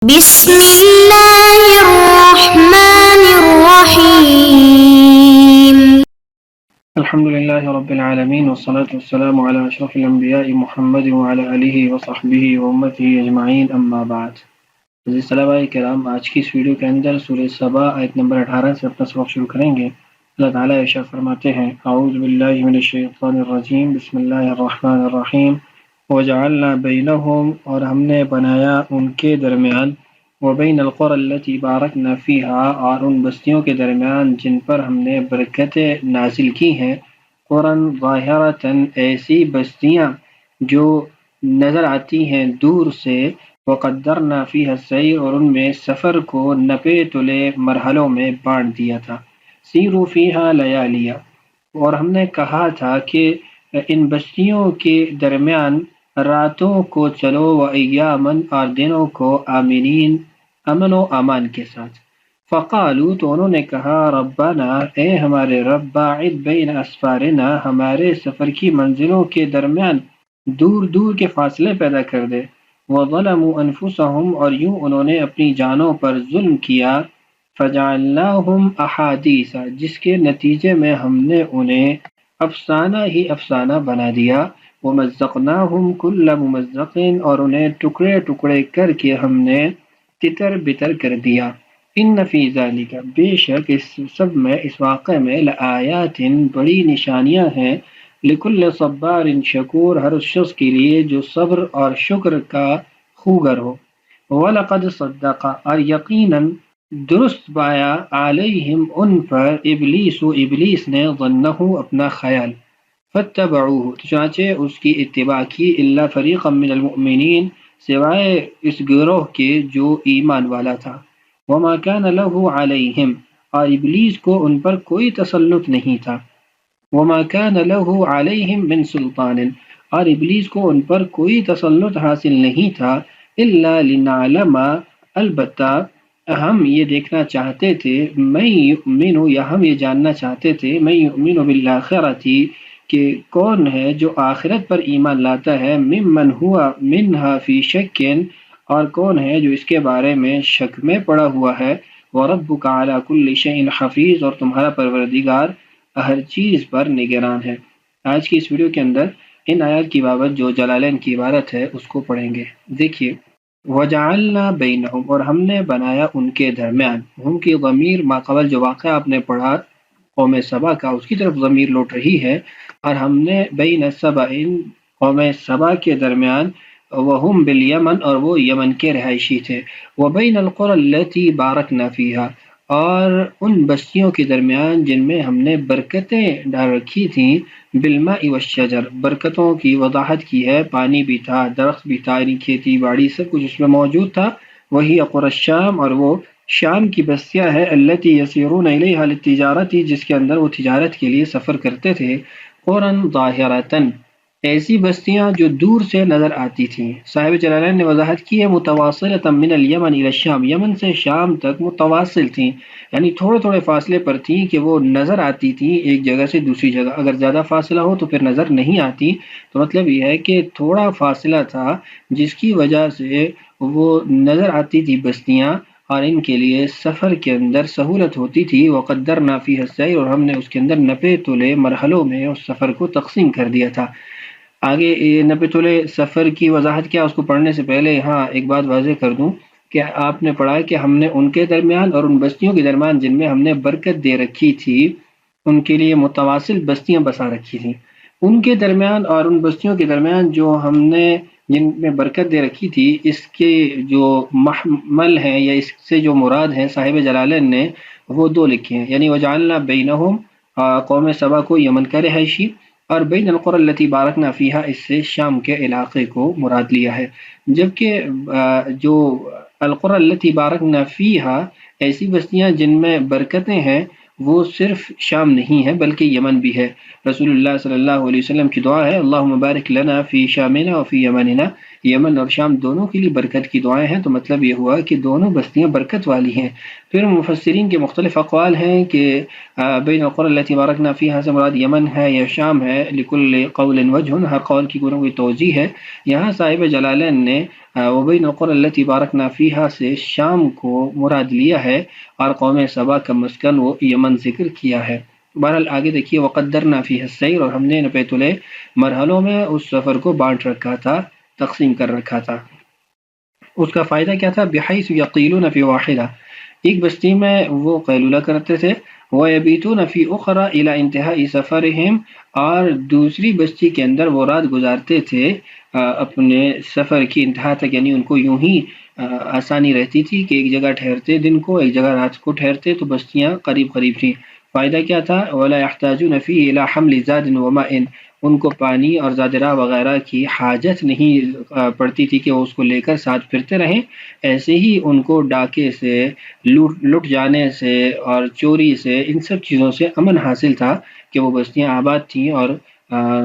بسم اللہ الرحمن الرحیم الحمد للہ رب العالمین والصلاة والسلام علی اشرف الانبیاء محمد وعلی آلہ وصحبہ وامتہ اجمعین اما بعد۔ عزیز طلباء کرام، آج کی اس ویڈیو کے اندر سورہ سبا آیت نمبر 18 سے اپنا سبق شروع کریں گے۔ اللہ تعالیٰ ارشاد فرماتے ہیں، اعوذ باللہ من الشیطان الرجیم، بسم اللہ الرحمن الرحیم۔ وجعلنا بینہم، اور ہم نے بنایا ان کے درمیان، وبین القری التی بارکنا فیہا، اور ان بستیوں کے درمیان جن پر ہم نے برکتیں نازل کی ہیں، قرن ظاہرتاً، ایسی بستیاں جو نظر آتی ہیں دور سے، وقدرنا فیہا السیر، اور ان میں سفر کو نپے تلے مرحلوں میں بانٹ دیا تھا۔ سیروا فیہا لیالیہ، اور ہم نے کہا تھا کہ ان بستیوں کے درمیان راتوں کو چلو، و ایامن، اور دنوں کو آمینین، امن و امان کے ساتھ۔ فقالو، تو انہوں نے کہا، ربنا، اے ہمارے رب، باعد بین اسفارنا، ہمارے سفر کی منزلوں کے درمیان دور دور کے فاصلے پیدا کر دے۔ وظلموا انفسہم، اور یوں انہوں نے اپنی جانوں پر ظلم کیا۔ فجعلناہم احادیث، جس کے نتیجے میں ہم نے انہیں افسانہ ہی افسانہ بنا دیا۔ ومزقناہم کل ممزق، اور انہیں ٹکڑے ٹکڑے کر کے ہم نے تتر بتر کر دیا۔ ان فی ذالک، بے شک اس سب میں، اس واقعے میں، لآیات، بڑی نشانیاں ہیں، لکل صبار شکور، ہر اس شخص کے لیے جو صبر اور شکر کا خوگر ہو۔ وَلَقَدْ صَدَّقَ، اور یقیناً درست پایا، علیہم ان پر، ابلیس ابلیس نے، ظنہ اپنا خیال، فاتبعوہ، چنانچہ اس کی اتباع کی، الا فریقا من المؤمنین، سوائے اس گروہ کے جو ایمان والا تھا۔ وما کان لہ علیہم، اور ابلیس کو ان پر کوئی تسلط نہیں تھا۔ وما کان لہ علیہم من سلطان، اور ابلیس کو ان پر کوئی تسلط حاصل نہیں تھا، الا لنعلم، البتہ ہم یہ دیکھنا چاہتے تھے، من یؤمن، یا ہم یہ جاننا چاہتے تھے، من یؤمن بالآخرۃ، کہ کون ہے جو آخرت پر ایمان لاتا ہے، ممن ہوا منہا فی شک، اور کون ہے جو اس کے بارے میں شک میں پڑا ہوا ہے۔ وَرَبُّكَ عَلَى كُلِّ شَيْءٍ حَفِيظٌ، اور تمہارا پروردگار ہر چیز پر نگران ہے۔ آج کی اس ویڈیو کے اندر ان آیات کی بابت جو جلالین کی عبارت ہے اس کو پڑھیں گے۔ دیکھیے، وَجَعَلْنَا بَيْنَهُمْ، اور ہم نے بنایا ان کے درمیان، ہم کی ضمیر ماقبل جو واقعہ آپ نے پڑھا قوم سبا کا، اس کی طرف ضمیر لوٹ رہی ہے، اور ہم نے بین سبا، قوم سبا کے درمیان، وہم بالیمن، اور وہ یمن کے رہائشی تھے، وبین القری التی بارکنا فیہا، اور ان بستیوں کے درمیان جن میں ہم نے برکتیں ڈال رکھی تھیں، بالماء والشجر، برکتوں کی وضاحت کی ہے، پانی بھی تھا، درخت بھی تھا، یعنی کھیتی باڑی سب کچھ اس میں موجود تھا۔ وہی قری الشام، اور وہ شام کی بستیاں ہے، التی یسیرون الیہا للتجارت، جس کے اندر وہ تجارت کے لیے سفر کرتے تھے۔ قرن ظاہرتاً، ایسی بستیاں جو دور سے نظر آتی تھیں۔ صاحب جلالین نے وضاحت کی ہے، متواصلۃ من الیمن الی الشام، یمن سے شام تک متواصل تھیں، یعنی تھوڑے تھوڑے فاصلے پر تھیں کہ وہ نظر آتی تھیں ایک جگہ سے دوسری جگہ۔ اگر زیادہ فاصلہ ہو تو پھر نظر نہیں آتی، تو مطلب یہ ہے کہ تھوڑا فاصلہ تھا جس کی وجہ سے وہ نظر آتی تھی بستیاں، اور ان کے لیے سفر کے اندر سہولت ہوتی تھی۔ وقدرنا فیہا السیر، اور ہم نے اس کے اندر نپے تلے مرحلوں میں اس سفر کو تقسیم کر دیا تھا۔ آگے نپے تلے سفر کی وضاحت کیا، اس کو پڑھنے سے پہلے ہاں ایک بات واضح کر دوں کہ آپ نے پڑھا کہ ہم نے ان کے درمیان اور ان بستیوں کے درمیان جن میں ہم نے برکت دے رکھی تھی، ان کے لیے متواصل بستیاں بسا رکھی تھیں۔ ان کے درمیان اور ان بستیوں کے درمیان جو ہم نے جن میں برکت دے رکھی تھی، اس کے جو محمل ہیں یا اس سے جو مراد ہیں صاحب جلالین نے وہ دو لکھے ہیں، یعنی وجعلنا بینہم، قوم سبا کو یمن کا رہائشی، اور بین القری التی بارکنا فیہا، اس سے شام کے علاقے کو مراد لیا ہے۔ جبکہ جو القری التی بارکنا فیہا، ایسی بستیاں جن میں برکتیں ہیں، وہ صرف شام نہیں ہے بلکہ یمن بھی ہے۔ رسول اللہ صلی اللہ علیہ وسلم کی دعا ہے، اللہم بارک لنا فی شامنا وفی یمننا، یمن اور شام دونوں کے لیے برکت کی دعائیں ہیں، تو مطلب یہ ہوا کہ دونوں بستیاں برکت والی ہیں۔ پھر مفسرین کے مختلف اقوال ہیں کہ بین القرى التي باركنا فيها سے مراد یمن ہے یا شام ہے، لكل قول وجہ، ہر قول کی کوئی توجیہ ہے۔ یہاں صاحب جلالین نے وبین القرى التي باركنا فيها سے شام کو مراد لیا ہے، اور قوم سبا کا مسکن وہ یمن ذکر کیا ہے۔ بہرحال آگے دیکھیے، وقدرنا فیہ السیر، اور ہم نے نپیتلے مرحلوں میں اس سفر کو بانٹ رکھا تھا، تقسیم کر رکھا تھا۔ اس کا فائدہ کیا تھا؟ بحیث یقیلون فی واحدہ، ایک بستی میں وہ قیلولہ کرتے تھے، ویبیتون فی اخرى الی انتہاء سفرہم، اور دوسری بستی کے اندر وہ رات گزارتے تھے اپنے سفر کی انتہا تک، یعنی ان کو یوں ہی آسانی رہتی تھی کہ ایک جگہ ٹھہرتے دن کو، ایک جگہ رات کو ٹھہرتے، تو بستیاں قریب قریب تھیں۔ فائدہ کیا تھا؟ ولا يحتاجون فيه الى حمل زاد وماء، ان کو پانی اور زاد راہ وغیرہ کی حاجت نہیں پڑتی تھی کہ وہ اس کو لے کر ساتھ پھرتے رہیں۔ ایسے ہی ان کو ڈاکے سے، لٹ جانے سے اور چوری سے، ان سب چیزوں سے امن حاصل تھا کہ وہ بستیاں آباد تھیں اور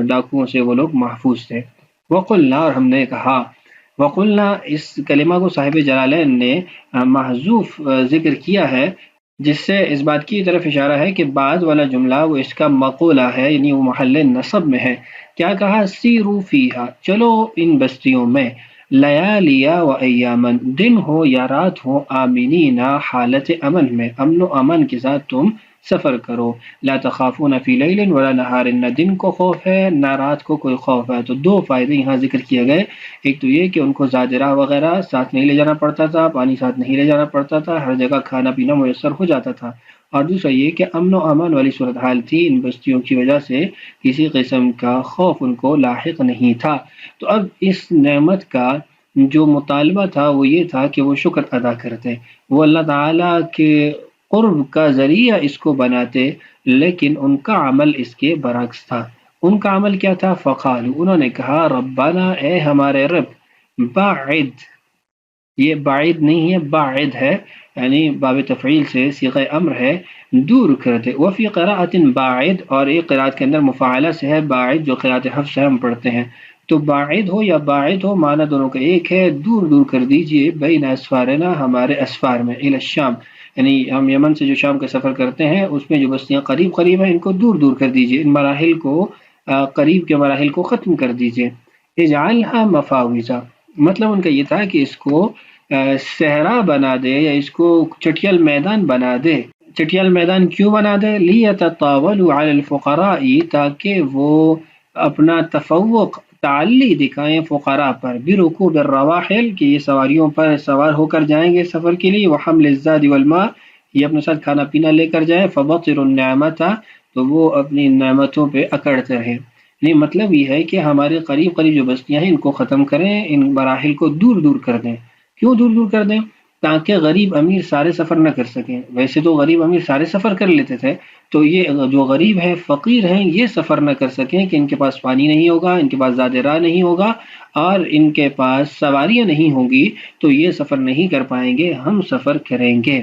ڈاکوؤں سے وہ لوگ محفوظ تھے۔ وقلنا، اور ہم نے کہا، وقلنا اس کلمہ کو صاحب جلالین نے محذوف ذکر کیا ہے، جس سے اس بات کی طرف اشارہ ہے کہ بعد والا جملہ وہ اس کا مقولہ ہے، یعنی وہ محل نصب میں ہے۔ کیا کہا؟ سیرو فیہا، چلو ان بستیوں میں، لیالیا و ایامن، دن ہو یا رات ہو، آمینین، حالت امن میں، امن و امان کے ساتھ تم سفر کرو۔ لا تخافون فی لیل ولا نہار، نہ دن کو خوف ہے نہ رات کو کوئی خوف ہے۔ تو دو فائدے یہاں ذکر کیے گئے، ایک تو یہ کہ ان کو زاد راہ وغیرہ ساتھ نہیں لے جانا پڑتا تھا، پانی ساتھ نہیں لے جانا پڑتا تھا، ہر جگہ کھانا پینا میسر ہو جاتا تھا، اور دوسرا یہ کہ امن و امان والی صورتحال تھی، ان بستیوں کی وجہ سے کسی قسم کا خوف ان کو لاحق نہیں تھا۔ تو اب اس نعمت کا جو مطالبہ تھا وہ یہ تھا کہ وہ شکر ادا کرتے، وہ اللہ تعالیٰ کے قرب کا ذریعہ اس کو بناتے، لیکن ان کا عمل اس کے برعکس تھا۔ ان کا عمل کیا تھا؟ فقالو، انہوں نے کہا، ربنا، اے ہمارے رب، باعد، یہ باعد نہیں ہے، باعد ہے، یعنی باب تفعیل سے صیغہ امر ہے، دور کر دے۔ وفی قراءۃ باعد، اور ایک قراءت کے اندر مفاعلہ سے ہے باعد، جو قراءت حفص ہے ہم پڑھتے ہیں، تو باعد ہو یا باعد ہو، معنی دونوں کا ایک ہے، دور دور کر دیجئے، بین اسفارنا، ہمارے اسفار میں، الی الشام، یعنی ہم یمن سے جو شام کا سفر کرتے ہیں اس میں جو بستیاں قریب قریب ہیں ان کو دور دور کر دیجئے، ان مراحل کو، قریب کے مراحل کو ختم کر دیجئے۔ اجعلها مفاوزا، مطلب ان کا یہ تھا کہ اس کو صحرا بنا دے، یا اس کو چٹیل میدان بنا دے۔ چٹیل میدان کیوں بنا دے؟ لیتطاولوا علی الفقراء، تاکہ وہ اپنا تفوق، تعلی دکھائیں فقراء پر، برکوب الرواحل، کہ یہ سواریوں پر سوار ہو کر جائیں گے سفر کے لیے، وحمل الزاد والماء، یہ اپنے ساتھ کھانا پینا لے کر جائیں، فبطروا النعمت، تو وہ اپنی نعمتوں پہ اکڑتے رہیں۔ نہیں، مطلب یہ ہے کہ ہمارے قریب قریب جو بستیاں ہیں ان کو ختم کریں، ان مراحل کو دور دور کر دیں۔ کیوں دور دور کر دیں؟ تاکہ غریب امیر سارے سفر نہ کر سکیں۔ ویسے تو غریب امیر سارے سفر کر لیتے تھے، تو یہ جو غریب ہیں، فقیر ہیں، یہ سفر نہ کر سکیں کہ ان کے پاس پانی نہیں ہوگا، ان کے پاس زاد راہ نہیں ہوگا، اور ان کے پاس سواریاں نہیں ہوں گی، تو یہ سفر نہیں کر پائیں گے، ہم سفر کریں گے۔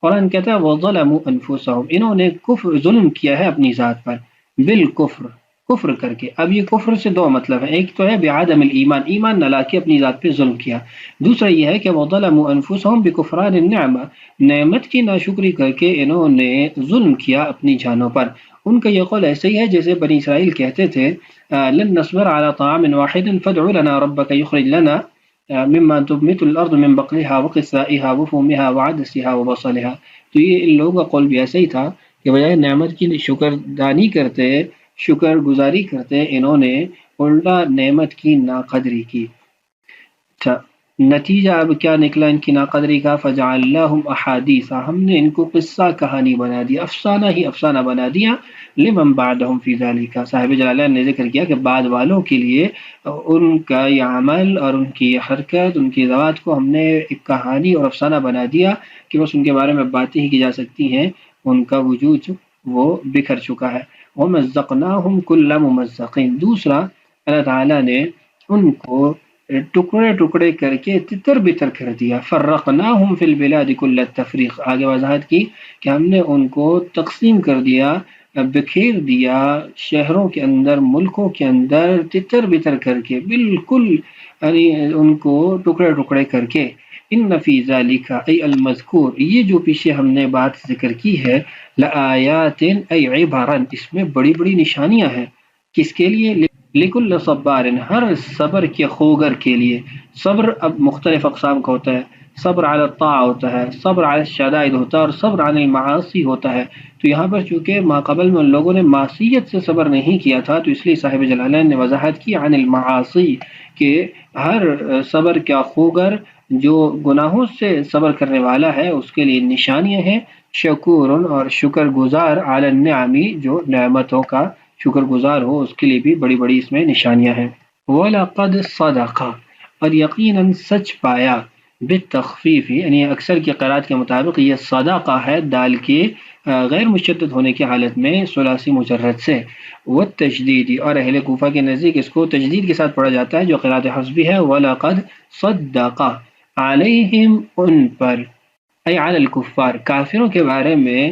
قرآن کہتا ہے وَظَلَمُوا أَنفُسَهُمْ، انہوں نے کفر، ظلم کیا ہے اپنی ذات پر، بالکفر، کفر کر کے۔ اب یہ کفر سے دو مطلب ہے، ایک تو ہے بعدم الایمان، ایمان نہ لا کے اپنی ذات پہ ظلم کیا، دوسرا یہ ہے کہ وَظَلَمُوا أَنفُسَهُمْ بِكُفْرَانِ النِّعْمَةِ، نعمت کی ناشکری کر کے انہوں نے ظلم کیا اپنی جانوں پر۔ ان کا یہ قول ایسے ہی ہے جیسے بنی اسرائیل کہتے تھے لن نصبر على طعام واحد فادع لنا ربك يخرج لنا مما تنبت الارض من بقلها وقثائها وفومها وعدسها وبصلها، تو یہ ان لوگوں کا قول بھی ایسا ہی تھا کہ بجائے نعمت کی شکر دانی کرتے، شکر گزاری کرتے، انہوں نے الٹا نعمت کی ناقدری کی۔ اچھا، نتیجہ اب کیا نکلا ان کی ناقدری کا؟ فجعلناہم احادیث، ہم نے ان کو قصہ کہانی بنا دیا، افسانہ ہی افسانہ بنا دیا، لمن بعدہم فی ذالک، صاحب جلالین نے ذکر کیا کہ بعد والوں کے لیے ان کا یہ عمل اور ان کی حرکت، ان کی ذوات کو ہم نے ایک کہانی اور افسانہ بنا دیا کہ بس ان کے بارے میں باتیں ہی کی جا سکتی ہیں، ان کا وجود وہ بکھر چکا ہے۔ ومزقناہم کل ممزق، دوسرا اللہ تعالیٰ نے ان کو ٹکڑے ٹکڑے کر کے تتر بتر کر دیا، فرقناہم فی البلاد کل التفریق، آگے وضاحت کی کہ ہم نے ان کو تقسیم کر دیا بکھیر دیا شہروں کے اندر، ملکوں کے اندر، تتر بتر کر کے، بالکل یعنی ان کو ٹکڑے ٹکڑے کر کے۔ ان فی ذالک ای المذکور، یہ جو پیچھے ہم نے بات ذکر کی ہے، لآیات ای عبرا، اس میں بڑی بڑی نشانیاں ہیں۔ کس کے لیے؟ لکل صبار، ہر صبر کے خوگر کے لیے۔ صبر اب مختلف اقسام کا ہوتا ہے، صبر علی الطاعہ ہوتا ہے، صبر علی الشدائد ہوتا ہے، اور صبر عن المعاصی ہوتا ہے۔ تو یہاں پر چونکہ ماقبل میں ان لوگوں نے معصیت سے صبر نہیں کیا تھا، تو اس لیے صاحب جلالین نے وضاحت کی عن المعاصی، کہ ہر صبر کا خوگر جو گناہوں سے صبر کرنے والا ہے اس کے لیے نشانیاں ہیں۔ شکور، اور شکر گزار، علی النعمی، جو نعمتوں کا شکر گزار ہو اس کے لیے بھی بڑی بڑی اس میں نشانیاں ہیں۔ وَلَقَدْ صَدَقَ، اور یقیناً سچ پایا، بالتخفیف، یعنی اکثر کی قرات کے مطابق یہ صدقہ ہے دال کے غیر مشدد ہونے کی حالت میں ثلاثی مجرد سے، والتشدید، اور اہل کوفہ کے نزدیک اس کو تجدید کے ساتھ پڑھا جاتا ہے جو قرات حفص بھی ہے۔ وَلَقَدْ صَدَّقَ عَلَيْهِمْ، ان پر، ای علی الکفار، کافروں کے بارے میں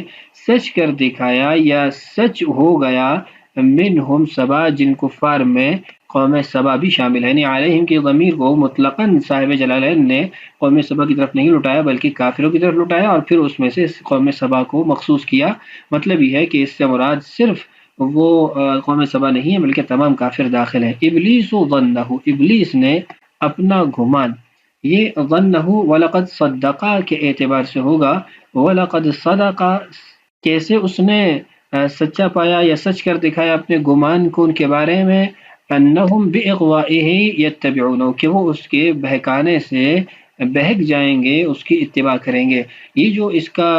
سچ کر دکھایا یا سچ ہو گیا، منہم سبا، جن کفار میں قوم سبا بھی شامل ہے۔ یعنی علیہم کی ضمیر کو مطلقاً صاحب جلالین نے قوم سبا کی طرف نہیں لٹایا بلکہ کافروں کی طرف لٹایا، اور پھر اس میں سے قوم سبا کو مخصوص کیا۔ مطلب یہ ہے کہ اس سے مراد صرف وہ قوم سبا نہیں ہے بلکہ تمام کافر داخل ہیں۔ ابلیس ظنہ، ابلیس نے اپنا گمان، یہ ظنہ وَلَقَدْ صَدَّقَ کے اعتبار سے ہوگا۔ وَلَقَدْ صَدَقَ، کیسے اس نے سچا پایا یا سچ کر دکھایا اپنے گمان کو ان کے بارے میں، انہم بِإِغْوَائِهِ يَتَّبِعُونَ، کہ وہ اس کے بہکانے سے بہک جائیں گے، اس کی اتباع کریں گے۔ یہ جو اس کا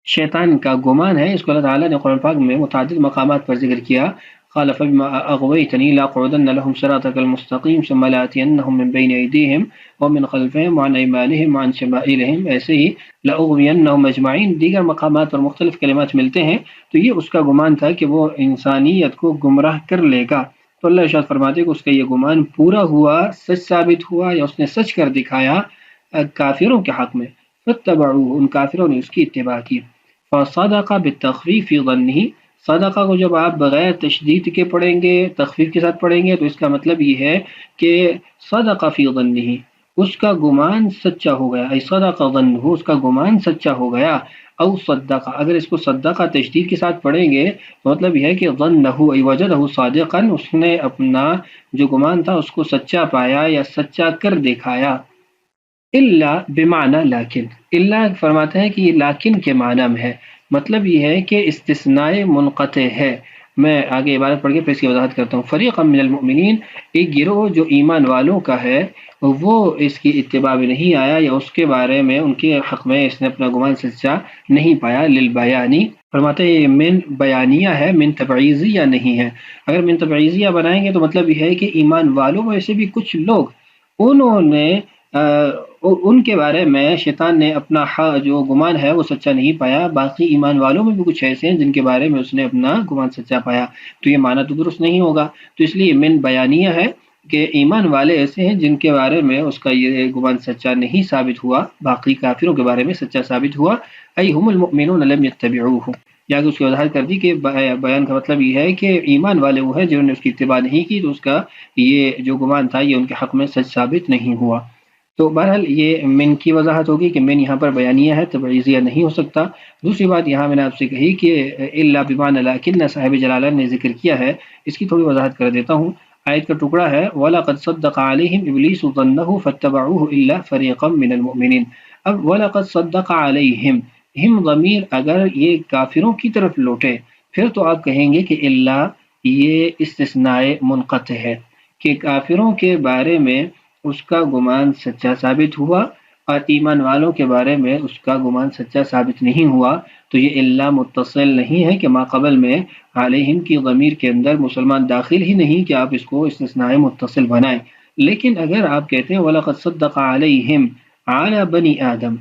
شیطان کا گمان ہے، اس کو اللہ تعالیٰ نے قرآن پاک میں متعدد مقامات پر ذکر کیا۔ قال فبما اغويتني لاقعدن لهم صراطك المستقيم ثم لآتينهم من بين ايديهم ومن خلفهم وعن ايمانهم وعن شمائلهم، ایسے ہی لاغوینهم اجمعین، دیگر مقامات پر مختلف کلمات ملتے ہیں۔ تو یہ اس کا گمان تھا کہ وہ انسانیت کو گمراہ کر لے گا۔ تو اللہ ارشاد فرماتے کہ اس کا یہ گمان پورا ہوا، سچ ثابت ہوا، یا اس نے سچ کر دکھایا کافروں کے حق میں۔ فاتبعوه، ان کافروں نے اس کی اتباع کی۔ فصدق بالتخفیف فی ظنہ، صدقہ کو جب آپ بغیر تشدید کے پڑھیں گے، تخفیف کے ساتھ پڑھیں گے، تو اس کا مطلب یہ ہے کہ صدق فی ظنہ، اس کا گمان سچا ہو گیا، ای صدق ظنہ، اس کا گمان سچا ہو گیا۔ او صدق، اگر اس کو صدقہ تشدید کے ساتھ پڑھیں گے تو مطلب یہ ہے کہ ظنہ ای وجدہ صادقا، اس نے اپنا جو گمان تھا اس کو سچا پایا یا سچا کر دکھایا۔ الا بمعنی لیکن، الا فرماتے ہیں کہ یہ لیکن کے معنی میں ہے، مطلب یہ ہے کہ استثناء منقطع ہے۔ میں آگے عبارت پڑھ کے پھر اس کی وضاحت کرتا ہوں۔ فریقا من المؤمنین، ایک گروہ جو ایمان والوں کا ہے، وہ اس کی اتباع میں نہیں آیا یا اس کے بارے میں ان کے حق میں اس نے اپنا گمان سچا نہیں پایا۔ للبیانی، فرماتے ہیں یہ من بیانیہ ہے، من تبعیضیہ نہیں ہے۔ اگر من تبعیضیہ بنائیں گے تو مطلب یہ ہے کہ ایمان والوں میں سے بھی کچھ لوگ، انہوں نے ان کے بارے میں شیطان نے اپنا جو گمان ہے وہ سچا نہیں پایا، باقی ایمان والوں میں بھی کچھ ایسے ہیں جن کے بارے میں اس نے اپنا گمان سچا پایا، تو یہ معنی تو درست نہیں ہوگا۔ تو اس لیے من بیانیہ ہے کہ ایمان والے ایسے ہیں جن کے بارے میں اس کا یہ گمان سچا نہیں ثابت ہوا، باقی کافروں کے بارے میں سچا ثابت ہوا۔ ای ہم المؤمنون لم يتبعوه، یا اس کی وضاحت کر دی کہ بیان کا مطلب یہ ہے کہ ایمان والے وہ ہیں جنہوں نے اس کی اتباع نہیں کی، تو اس کا یہ جو گمان تھا یہ ان کے حق میں سچ ثابت نہیں ہوا۔ تو بہرحال یہ من کی وضاحت ہوگی کہ من یہاں پر بیانیہ ہے، تبعیضیہ نہیں ہو سکتا۔ دوسری بات یہاں میں نے آپ سے کہی کہ الا بمعنی لیکن صاحب جلالین نے ذکر کیا ہے، اس کی تھوڑی وضاحت کر دیتا ہوں۔ آیت کا ٹکڑا ہے وَلَقَدْ صَدَّقَ عَلَيْهِمْ إِبْلِيسُ ظَنَّهُ فَاتَّبَعُوهُ إِلَّا فَرِيقًا مِّنَ الْمُؤْمِنِينَ۔ اب وَلَقَدْ صَدَّقَ عَلَيْهِمْ، ہم ضمیر اگر یہ کافروں کی طرف لوٹے پھر تو آپ کہیں گے کہ الا یہ استثناء منقطع ہے، کہ کافروں کے بارے میں اس کا گمان سچا ثابت ہوا اور ایمان والوں کے بارے میں اس کا گمان سچا ثابت نہیں ہوا، تو یہ الا متصل نہیں ہے کہ ما قبل میں علیہم کی ضمیر کے اندر مسلمان داخل ہی نہیں کہ آپ اس کو استثناء متصل بنائیں۔ لیکن اگر آپ کہتے ہیں وَلَقَدْ صَدَّقَ عَلَيْهِمْ عَلَى بَنِي آدم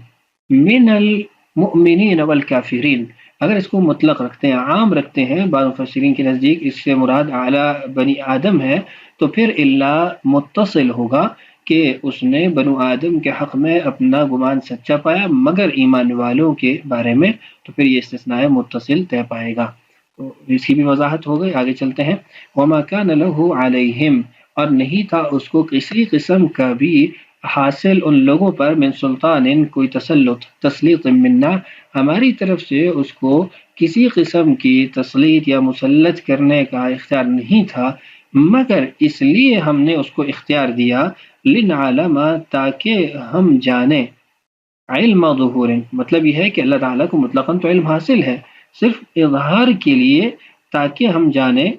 من المؤمنین والکافرین، اگر اس کو مطلق رکھتے ہیں، عام رکھتے ہیں، بعض مفسرین کے نزدیک اس سے مراد اعلی بنی آدم ہے، تو پھر الا متصل ہوگا کہ اس نے بنو آدم کے حق میں اپنا گمان سچا پایا مگر ایمان والوں کے بارے میں، تو پھر یہ استثناء متصل طے پائے گا۔ تو اس کی بھی وضاحت ہو گئی. آگے چلتے ہیں. وما كان له عليهم، اور نہیں تھا اس کو کسی قسم کا بھی حاصل ان لوگوں پر، من سلطان، کوئی تسلیط منا، ہماری طرف سے اس کو کسی قسم کی تسلیط یا مسلط کرنے کا اختیار نہیں تھا، مگر اس لیے ہم نے اس کو اختیار دیا، لنعلم، تاکہ ہم جانیں، علم ظہور، مطلب یہ ہے کہ اللہ تعالیٰ کو مطلقاً تو علم حاصل ہے، صرف اظہار کے لیے تاکہ ہم جانیں،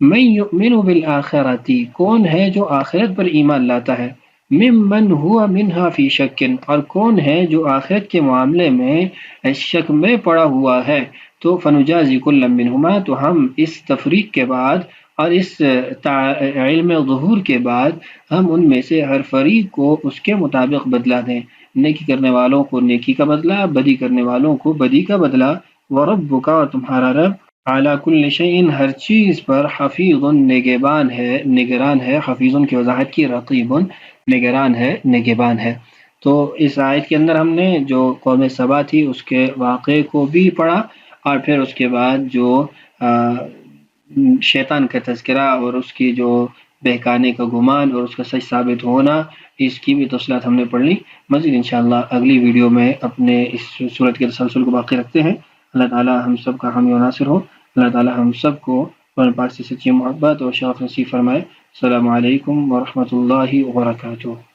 من یؤمن بالآخرتی، کون ہے جو آخرت پر ایمان لاتا ہے، ممن ہوا منہا فی شک، اور کون ہے جو آخرت کے معاملے میں شک میں پڑا ہوا ہے. تو فنجازی کل منہما، تو ہم اس تفریق کے بعد اور اس علم ظہور کے بعد ہم ان میں سے ہر فریق کو اس کے مطابق بدلہ دیں، نیکی کرنے والوں کو نیکی کا بدلہ، بدی کرنے والوں کو بدی کا بدلہ. وربک، اور تمہارا رب، اعلیٰ کل شیء، ہر چیز پر، حفیظ، نگران ہے. حفیظ کی وضاحت کی، رقیب، نگران ہے، نگہبان ہے. تو اس آیت کے اندر ہم نے جو قوم سبا تھی اس کے واقعے کو بھی پڑھا، اور پھر اس کے بعد جو شیطان کا تذکرہ اور اس کی جو بہکانے کا گمان اور اس کا سچ ثابت ہونا، اس کی بھی تفصیلات ہم نے پڑھ لی. مزید انشاءاللہ اگلی ویڈیو میں اپنے اس صورت کے تسلسل کو باقی رکھتے ہیں. اللہ تعالی ہم سب کا حامی و ناصر ہو. اللہ تعالی ہم سب کو قرآن پاک سے سچی محبت اور شرف نصیب فرمائے. السلام علیکم ورحمۃ اللہ وبرکاتہ.